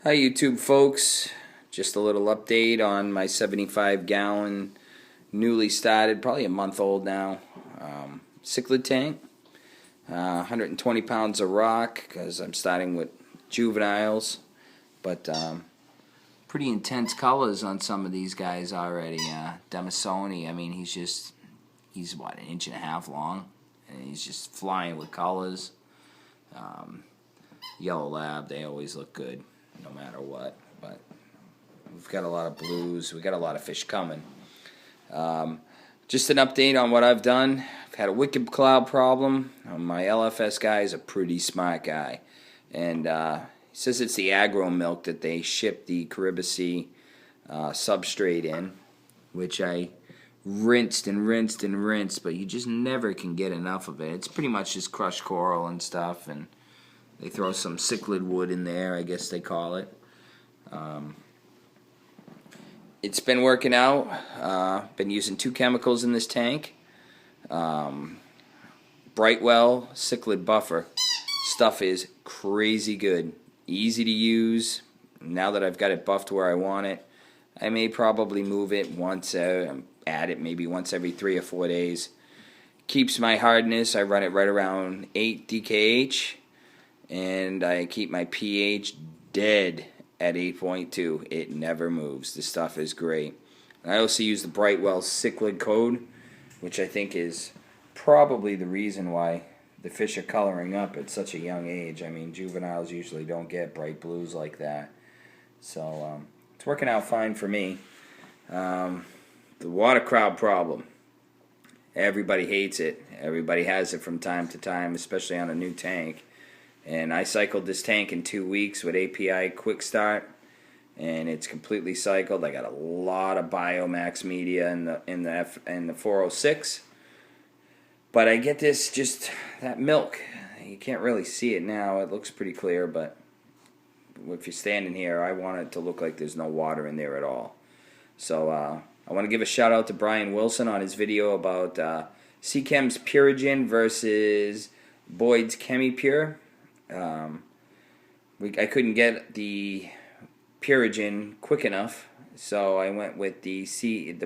Hi YouTube folks, just a little update on my 75-gallon newly started, probably a month old now, cichlid tank. 120 pounds of rock because I'm starting with juveniles, but pretty intense colors on some of these guys already. Demisoni, I mean he's what, an inch and a half long, and he's just flying with colors. Yellow lab, they always look good no matter what, but we've got a lot of blues, we got a lot of fish coming. Just an update on what I've done. I've had a wicked cloud problem. My LFS guy is a pretty smart guy, and he says it's the agro milk that they ship the Caribbean substrate in, which I rinsed and rinsed and rinsed, but you just never can get enough of it. It's pretty much just crushed coral and stuff, and they throw some cichlid wood in there, I guess they call it. It's been working out. Been using 2 chemicals in this tank. Brightwell cichlid buffer. Stuff is crazy good. Easy to use. Now that I've got it buffed where I want it, I may probably move it once, add it maybe once every 3 or 4 days. Keeps my hardness. I run it right around 8 DKH. And I keep my pH dead at 8.2. It never moves. This stuff is great. I also use the Brightwell cichlid code, which I think is probably the reason why the fish are coloring up at such a young age. I mean, juveniles usually don't get bright blues like that. So it's working out fine for me. The water crowd problem. Everybody hates it. Everybody has it from time to time, especially on a new tank. And I cycled this tank in 2 weeks with API Quick Start, and it's completely cycled. I got a lot of Biomax media in the 406, but I get this that milk. You can't really see it now. It looks pretty clear, but if you're standing here, I want it to look like there's no water in there at all. So I want to give a shout out to Brian Wilson on his video about Seachem's Purigen versus Boyd's ChemiPure. I couldn't get the Purigen quick enough, so I went with the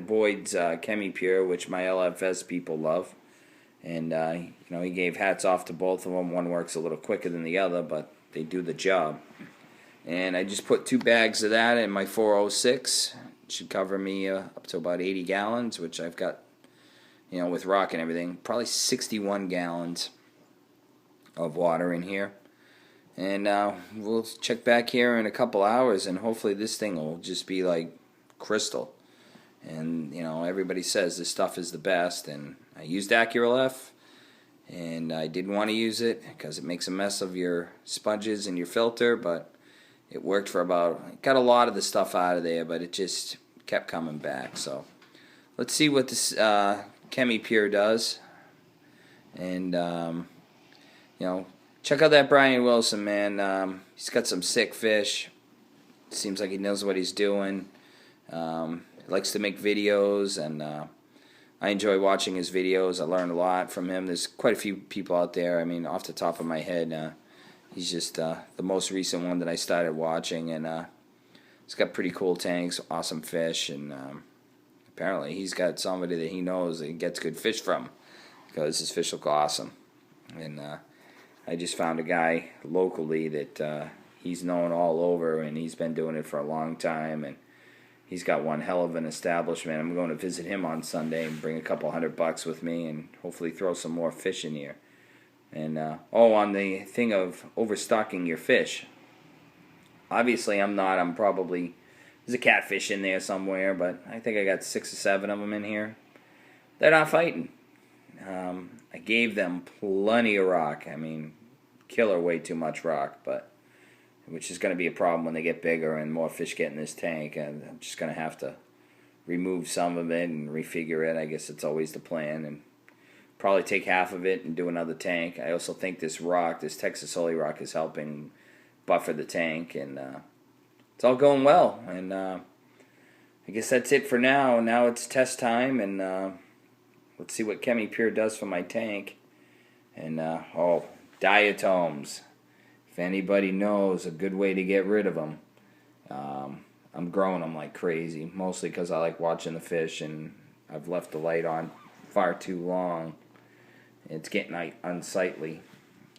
Boyd's ChemiPure, which my LFS people love. And he gave hats off to both of them. One works a little quicker than the other, but they do the job. And I just put 2 bags of that in my 406. It should cover me up to about 80 gallons, which I've got, with rock and everything, probably 61 gallons of water in here. And we'll check back here in a couple hours, and hopefully this thing will just be like crystal. And everybody says this stuff is the best, and I used AccuRelef, and I didn't want to use it because it makes a mess of your sponges and your filter, but it worked for got a lot of the stuff out of there, but it just kept coming back. So let's see what this ChemiPure does. And check out that Brian Wilson, man. He's got some sick fish. Seems like he knows what he's doing. He likes to make videos, and I enjoy watching his videos. I learn a lot from him. There's quite a few people out there. I mean, off the top of my head, he's just the most recent one that I started watching, and he's got pretty cool tanks, awesome fish, and apparently he's got somebody that he knows that he gets good fish from, because his fish look awesome. And I just found a guy locally that he's known all over, and he's been doing it for a long time, and he's got one hell of an establishment. I'm going to visit him on Sunday and bring a couple $100 with me, and hopefully throw some more fish in here. And on the thing of overstocking your fish, obviously I'm not. I'm probably, there's a catfish in there somewhere, but I think I got 6 or 7 of them in here. They're not fighting. I gave them plenty of rock. I mean, killer way too much rock, but which is going to be a problem when they get bigger and more fish get in this tank. And I'm just going to have to remove some of it and refigure it. I guess it's always the plan, and probably take half of it and do another tank. I also think this Texas Holy Rock, is helping buffer the tank, and it's all going well. And I guess that's it for now. Now it's test time, and let's see what ChemiPure does for my tank. And diatoms. If anybody knows a good way to get rid of them, I'm growing them like crazy, mostly because I like watching the fish, and I've left the light on far too long. It's getting unsightly.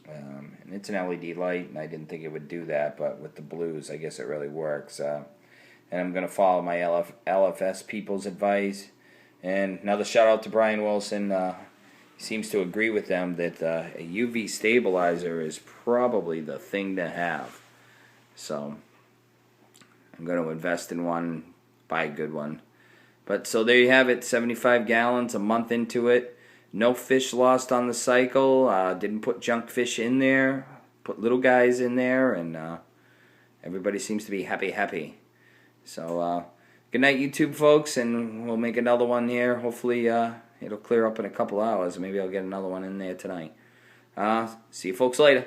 And it's an LED light, and I didn't think it would do that, but with the blues, I guess it really works. And I'm going to follow my LFS people's advice. And another shout out to Brian Wilson. He seems to agree with them that a UV stabilizer is probably the thing to have. So I'm going to invest in one, buy a good one. But so there you have it, 75 gallons, a month into it. No fish lost on the cycle. Didn't put junk fish in there. Put little guys in there, and everybody seems to be happy. So good night, YouTube folks, and we'll make another one here. Hopefully it'll clear up in a couple hours. Maybe I'll get another one in there tonight. See you folks later.